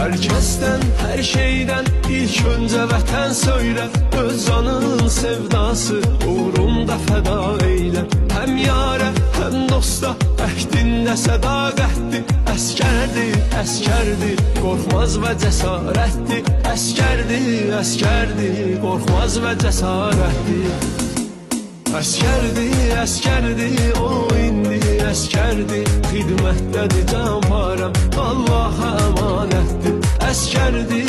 Herkesten, her şeyden ilk önce vətən söylər. Öz canının sevdası uğrunda fəda eylər. Həm yarə, həm dosta əhdində sədaqətdir. Əskərdir, əskərdir, qorxmaz və cəsarətdir. Əskərdir, əskərdir, qorxmaz və cəsarətdir. Əskərdir, əskərdir, o indi əskərdir. Xidmətdədir can param, Allaha əmanətdir. Əskərdir,